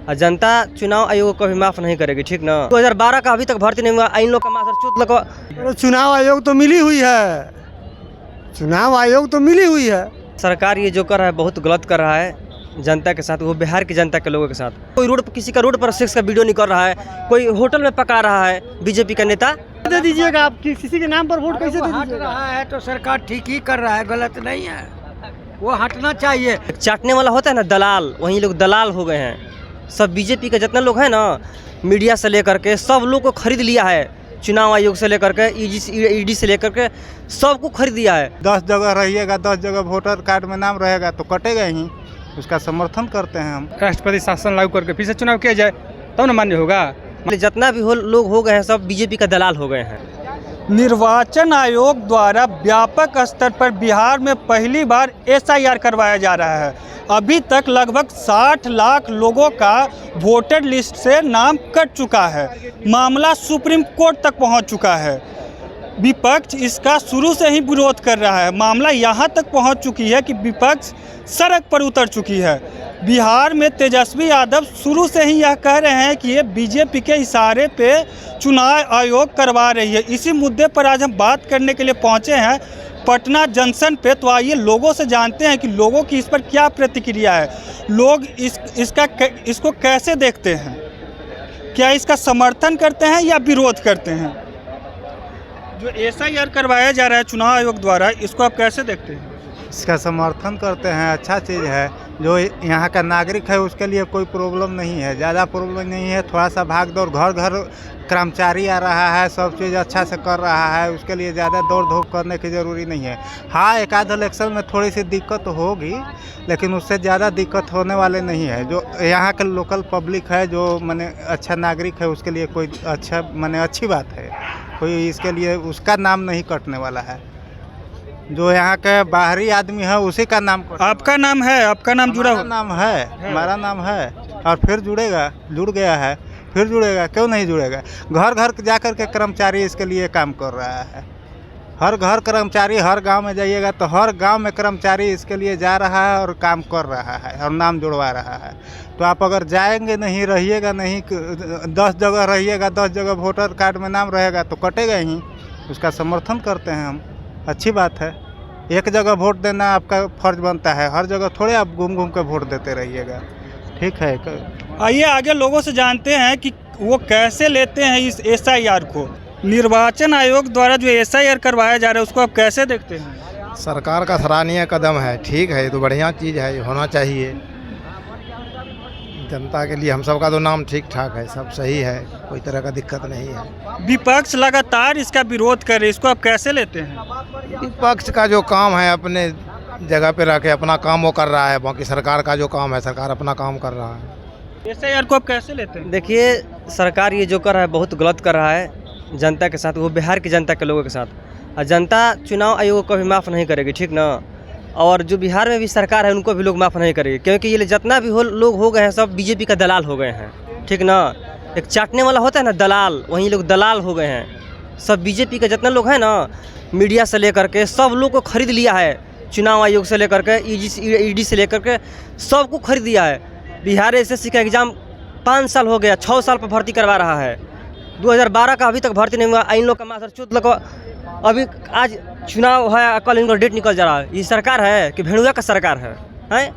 और जनता चुनाव आयोग को भी माफ नहीं करेगी, ठीक ना। 2012 का अभी तक भर्ती नहीं हुआ, इन लोग का मास्टर चूत लगवा। चुनाव आयोग तो मिली हुई है, चुनाव आयोग तो मिली हुई है। सरकार ये जो कर रहा है बहुत गलत कर रहा है जनता के साथ, वो बिहार की जनता के लोगों के साथ। कोई रोड किसी का रोड पर सेक्स का वीडियो नहीं कर रहा है, कोई होटल में पका रहा है बीजेपी का नेता। दे दीजिएगा, आप किसी के नाम पर वोट कैसे दे हट दीजिएगा? रहा है तो सरकार ठीक ही कर रहा है, गलत नहीं है, वो हटना चाहिए। चाटने वाला होता है ना दलाल, वहीं लोग दलाल हो गए हैं। सब बीजेपी का जितना लोग हैं ना, मीडिया से लेकर के सब लोग को खरीद लिया है। चुनाव आयोग से लेकर के ईडी से लेकर के सबको खरीद दिया है। 10 जगह रहिएगा, 10 जगह वोटर कार्ड में नाम रहेगा तो कटेगा ही, उसका समर्थन करते हैं हम। राष्ट्रपति शासन लागू करके फिर से चुनाव किया जाए तब न मान्य होगा। जितना भी लोग हो गए हैं सब बीजेपी का दलाल हो गए हैं। निर्वाचन आयोग द्वारा व्यापक स्तर पर बिहार में पहली बार एसआईआर करवाया जा रहा है। अभी तक लगभग 60 लाख लोगों का वोटर लिस्ट से नाम कट चुका है। मामला सुप्रीम कोर्ट तक पहुंच चुका है। विपक्ष इसका शुरू से ही विरोध कर रहा है। मामला यहां तक पहुंच चुकी है कि विपक्ष सड़क पर उतर चुकी है। बिहार में तेजस्वी यादव शुरू से ही यह कह रहे हैं कि ये बीजेपी के इशारे पे चुनाव आयोग करवा रही है। इसी मुद्दे पर आज हम बात करने के लिए पहुंचे हैं पटना जंक्शन पे। तो आइए लोगों से जानते हैं कि लोगों की इस पर क्या प्रतिक्रिया है, लोग इसको कैसे देखते हैं, क्या इसका समर्थन करते हैं या विरोध करते हैं। जो एसआईआर करवाया जा रहा है चुनाव आयोग द्वारा, इसको आप कैसे देखते हैं? इसका समर्थन करते हैं, अच्छा चीज़ है। जो यहाँ का नागरिक है उसके लिए कोई प्रॉब्लम नहीं है, ज़्यादा प्रॉब्लम नहीं है। थोड़ा सा भाग दौड़, घर घर कर्मचारी आ रहा है, सब चीज़ अच्छा से कर रहा है, उसके लिए ज़्यादा दौड़ धूप करने की ज़रूरी नहीं है। हाँ, एक आध इलेक्शन में थोड़ी सी दिक्कत होगी, लेकिन उससे ज़्यादा दिक्कत होने वाले नहीं है। जो यहाँ के लोकल पब्लिक है, जो माने अच्छा नागरिक है, उसके लिए कोई अच्छा माने अच्छी बात है। कोई इसके लिए उसका नाम नहीं कटने वाला है। जो यहाँ के बाहरी आदमी है उसी का नाम आपका नाम है, आपका नाम जुड़ा हुआ नाम है, हमारा नाम है और फिर जुड़ेगा, जुड़ गया है, फिर जुड़ेगा, क्यों नहीं जुड़ेगा। घर घर जाकर के कर्मचारी इसके लिए काम कर रहा है। हर घर कर्मचारी, हर गांव में जाइएगा तो हर गांव में कर्मचारी इसके लिए जा रहा है और काम कर रहा है और नाम जुड़वा रहा है। तो आप अगर जाएंगे नहीं, रहिएगा नहीं, 10 जगह रहिएगा, 10 जगह वोटर कार्ड में नाम रहेगा तो कटेगा ही, उसका समर्थन करते हैं हम। अच्छी बात है। एक जगह वोट देना आपका फर्ज बनता है, हर जगह थोड़े आप घूम घूम के वोट देते रहिएगा, ठीक है। आइए आगे लोगों से जानते हैं कि वो कैसे लेते हैं इस एसआईआर को। निर्वाचन आयोग द्वारा जो एसआईआर करवाया जा रहा है उसको आप कैसे देखते हैं? सरकार का सराहनीय कदम है, ठीक है, ये तो बढ़िया चीज़ है, होना चाहिए। जनता के लिए हम सब का तो नाम ठीक ठाक है, सब सही है, कोई तरह का दिक्कत नहीं है। विपक्ष लगातार इसका विरोध कर रहे, इसको आप कैसे लेते हैं? विपक्ष का जो काम है अपने जगह पे रह के अपना काम वो कर रहा है, बाकी सरकार का जो काम है सरकार अपना काम कर रहा है। एसआईआर को आप कैसे लेते हैं? देखिए, सरकार ये जो कर रहा है बहुत गलत कर रहा है जनता के साथ, वो बिहार की जनता के लोगों के साथ। और जनता चुनाव आयोग को भी माफ़ नहीं करेगी, ठीक ना। और जो बिहार में भी सरकार है उनको भी लोग माफ़ नहीं करेंगे, क्योंकि ये जितना भी लोग हो गए हैं सब बीजेपी का दलाल हो गए हैं, ठीक ना। एक चाटने वाला होता है ना दलाल, वहीं लोग दलाल हो गए हैं। सब बीजेपी का जितना लोग हैं ना, मीडिया से लेकर के सब लोग को खरीद लिया है। चुनाव आयोग से लेकर के ईडी से लेकर के सबको खरीद दिया है। बिहार एसएससी का एग्ज़ाम 5 साल हो गया, 6 साल पर भर्ती करवा रहा है। 2012 का अभी तक भर्ती नहीं हुआ, इन लोग का मास्टर चूत लगवा। अभी आज चुनाव है, कल इनका डेट निकल जा रहा है। ये सरकार है कि भेड़ुआ का सरकार है?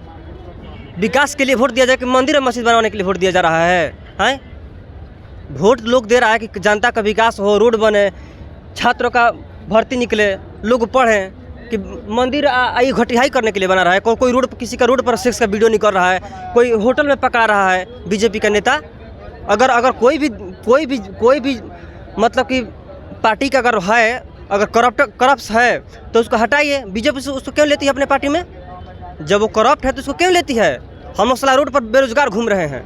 विकास के लिए वोट दिया जाए कि मंदिर और मस्जिद बनाने के लिए वोट दिया जा रहा है? वोट लोग दे रहा है कि जनता का विकास हो, रोड बने, छात्रों का भर्ती निकले, लोग पढ़ें, कि मंदिर आई घटियाई करने के लिए बना रहा है। कोई रोड, किसी का रोड पर सेक्स का वीडियो नहीं कर रहा है, कोई होटल में पका रहा है बीजेपी का नेता। अगर कोई भी मतलब कि पार्टी का अगर है, अगर करप्ट है तो उसको हटाइए। बीजेपी से उसको क्यों लेती है अपने पार्टी में? जब वो करप्ट है तो उसको क्यों लेती है? हम लोग साला रोड पर बेरोजगार घूम रहे हैं।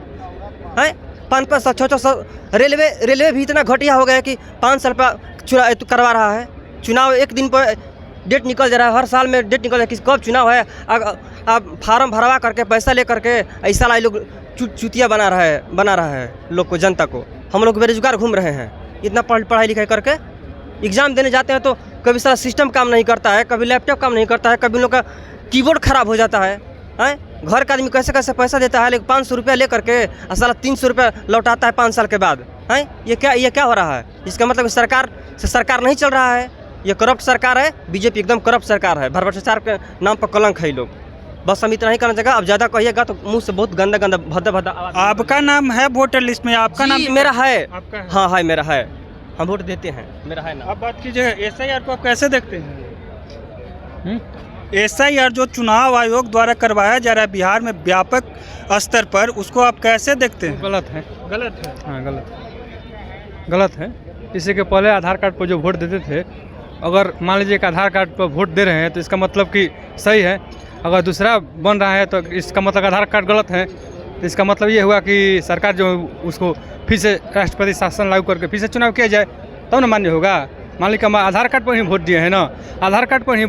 5-5 साल 6-6 साल रेलवे भी इतना घटिया हो गया कि 5 साल पर चुनाव करवा रहा है। चुनाव एक दिन पर डेट निकल जा रहा है, हर साल में डेट निकल जा रहा है कि कब चुनाव है। आप फार्म भरवा करके पैसा ले करके ऐसा ला लोग चुतिया बना रहा है लोग को, जनता को। हम लोग बेरोजगार घूम रहे हैं इतना पढ़ाई लिखाई करके। एग्ज़ाम देने जाते हैं तो कभी सारा सिस्टम काम नहीं करता है, कभी लैपटॉप काम नहीं करता है, कभी उन लोग का कीबोर्ड ख़राब हो जाता है। घर का आदमी कैसे कैसे पैसा देता है, लेकिन 500 रुपया ले करके और साला 300 रुपया लौटाता है 5 साल के बाद। हैं ये क्या हो रहा है? इसका मतलब सरकार से सरकार नहीं चल रहा है, ये करप्ट सरकार है। बीजेपी एकदम करप्ट सरकार है, भ्रष्टाचार के नाम पर कलंक है लोग। बस हम इतना ही करना चाहिए। अब ज़्यादा कहिएगा तो मुंह से बहुत गंदा गंदा भद्दा आवाज। आपका नाम है वोटर लिस्ट में? आपका नाम मेरा है। आपका है? हाँ मेरा है, हम वोट देते हैं, मेरा है ना। अब बात कीजिए SIR को आप कैसे देखते हैं? SIR जो चुनाव आयोग द्वारा करवाया जा रहा है बिहार में व्यापक स्तर पर, उसको आप कैसे देखते हैं? गलत है। गलत है। हाँ गलत है। इसी के पहले आधार कार्ड पर जो वोट देते थे, अगर मान लीजिए कि आधार कार्ड पर वोट दे रहे हैं तो इसका मतलब कि सही है। अगर दूसरा बन रहा है तो इसका मतलब आधार कार्ड गलत है। तो इसका मतलब ये हुआ कि सरकार जो उसको फिर से राष्ट्रपति शासन लागू करके फिर से चुनाव किया जाए तब ना मान्य होगा। मान लीजिए हम आधार कार्ड पर ही वोट दिए हैं ना, आधार कार्ड पर ही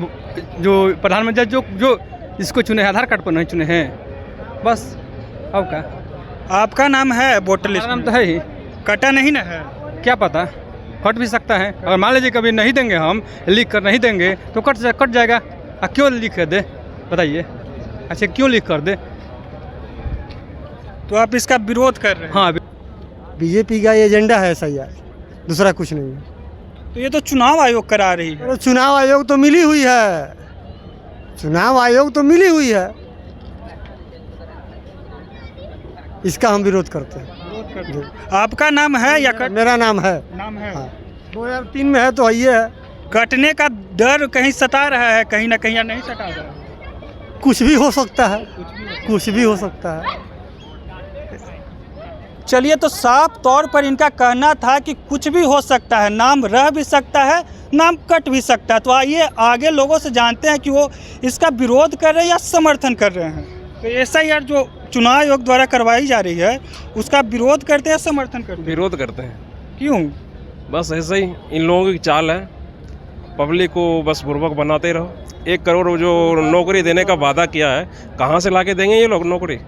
जो प्रधानमंत्री जो इसको चुने हैं आधार कार्ड पर नहीं चुने हैं, बस। अब क्या आपका नाम है वोटर लिस्ट? नाम तो है ही, कटा नहीं ना है? क्या पता, कट भी सकता है। अगर मान लीजिए कभी नहीं देंगे, हम लिख कर नहीं देंगे तो कट जाएगा। क्यों लिख कर दे बताइए? अच्छा क्यों लिख कर दे? तो आप इसका विरोध कर रहे हैं? हाँ बीजेपी का एजेंडा है SIR, दूसरा कुछ नहीं है। तो ये तो चुनाव आयोग करा रही है। अरे चुनाव आयोग तो मिली हुई है, चुनाव आयोग तो मिली हुई है, इसका हम विरोध करते हैं। आपका नाम है या मेरा नाम है। नाम है? हाँ। 2003 में है तो ये है। कटने का डर कहीं सता रहा है, कहीं ना कहीं, या नहीं सता रहा है? कुछ भी हो सकता है, कुछ भी हो सकता है। चलिए, तो साफ तौर पर इनका कहना था कि कुछ भी हो सकता है, नाम रह भी सकता है, नाम कट भी सकता है। तो आइए आगे लोगों से जानते हैं कि वो इसका विरोध कर रहे हैं या समर्थन कर रहे हैं। तो SIR जो चुनाव आयोग द्वारा करवाई जा रही है उसका विरोध करते हैं, समर्थन करते हैं? विरोध करते हैं। क्यों? बस ऐसे ही इन लोगों की चाल है, पब्लिक को बस बुर्बक बनाते रहो। 1 करोड़ जो नौकरी देने का वादा किया है, कहाँ से लाके देंगे ये लोग नौकरी,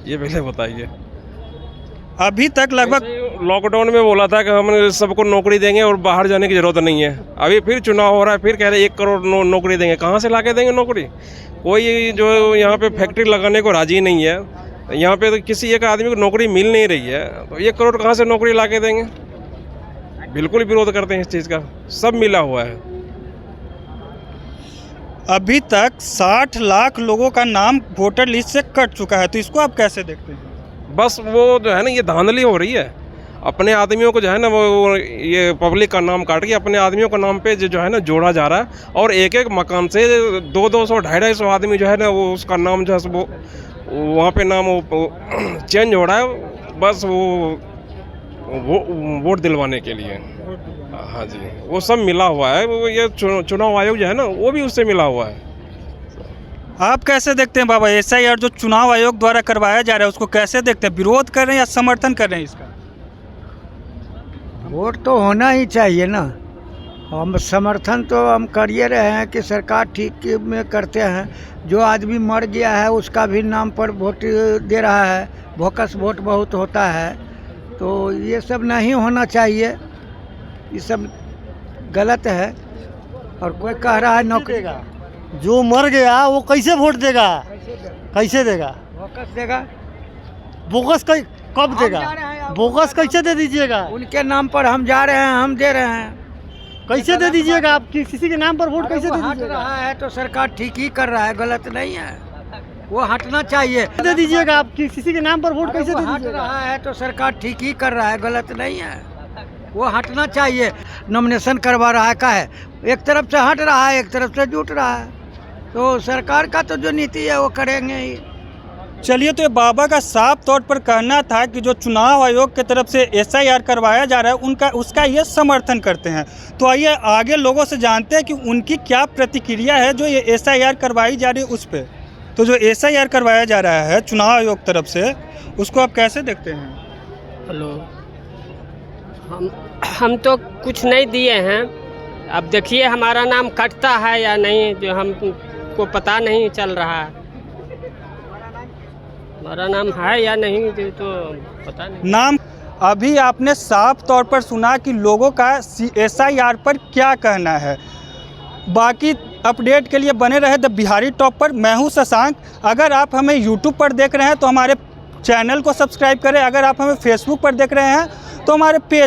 ये पहले बताइए। अभी तक लगभग लॉकडाउन में बोला था कि हम सबको नौकरी देंगे और बाहर जाने की ज़रूरत नहीं है। अभी फिर चुनाव हो रहा है, फिर कह रहे 1 करोड़ नौकरी देंगे। कहाँ से लाके देंगे नौकरी? कोई जो यहाँ पे फैक्ट्री लगाने को राजी नहीं है। यहाँ पे तो किसी एक आदमी को नौकरी मिल नहीं रही है, तो 1 करोड़ कहाँ से नौकरी लाके देंगे? बिल्कुल विरोध करते हैं इस चीज़ का, सब मिला हुआ है। अभी तक 60 लाख लोगों का नाम वोटर लिस्ट से कट चुका है, तो इसको आप कैसे देखते हैं? बस वो जो है ना, ये धांधली हो रही है। अपने आदमियों को जो है ना, वो ये पब्लिक का नाम काट के अपने आदमियों का नाम पे जो है ना जोड़ा जा रहा है। और एक एक मकान से 200-200, 250 आदमी जो है ना, वो उसका नाम जो है वो वहाँ पे नाम वो चेंज हो रहा है, बस वो वोट दिलवाने के लिए। हाँ जी, वो सब मिला हुआ है। वो ये चुनाव आयोग जो है ना, वो भी उससे मिला हुआ है। आप कैसे देखते हैं बाबा, SIR जो चुनाव आयोग द्वारा करवाया जा रहा है उसको कैसे देखते हैं? विरोध कर रहे हैं या समर्थन कर रहे हैं इसका? वोट तो होना ही चाहिए ना। हम समर्थन तो हम कर ही रहे हैं कि सरकार ठीक में करते हैं। जो आदमी मर गया है उसका भी नाम पर वोट दे रहा है, बोकस वोट बहुत होता है। तो ये सब नहीं होना चाहिए, ये सब गलत है। और कोई कह रहा है नौकरी, जो मर गया वो कैसे वोट देगा? कैसे देगा? बोकस देगा। बोगस कब देगा? बोगस कैसे दे दीजिएगा? उनके नाम पर हम जा रहे हैं, हम दे रहे हैं। कैसे दे दीजिएगा? आप किसी के नाम पर वोट कैसे दे हट दीजिएगा? रहा है तो सरकार ठीक ही कर रहा है, गलत नहीं है। वो हटना चाहिए। दे दीजिएगा? आप किसी के नाम पर वोट कैसे दे हट दीजिएगा? रहा है तो सरकार ठीक ही कर रहा है, गलत नहीं है। वो हटना चाहिए। नॉमिनेशन करवा रहा है, का है एक तरफ से हट रहा है, एक तरफ से जुट रहा है। तो सरकार का तो जो नीति है वो करेंगे ही। चलिए, तो ये बाबा का साफ तौर पर कहना था कि जो चुनाव आयोग की तरफ से SIR करवाया जा रहा है उसका ये समर्थन करते हैं। तो आइए आगे लोगों से जानते हैं कि उनकी क्या प्रतिक्रिया है जो ये SIR करवाई जा रही है उस पर। तो जो SIR करवाया जा रहा है चुनाव आयोग तरफ से, उसको आप कैसे देखते हैं? हेलो, हम तो कुछ नहीं दिए हैं। अब देखिए हमारा नाम कटता है या नहीं, जो हमको पता नहीं चल रहा है। हमारा नाम है या नहीं तो पता नहीं। नाम अभी आपने साफ तौर पर सुना कि लोगों का SIR पर क्या कहना है। बाकी अपडेट के लिए बने रहे द बिहारी टॉप पर। मैं हूं शशांक। अगर आप हमें यूट्यूब पर देख रहे हैं तो हमारे चैनल को सब्सक्राइब करें। अगर आप हमें फेसबुक पर देख रहे हैं तो हमारे पेज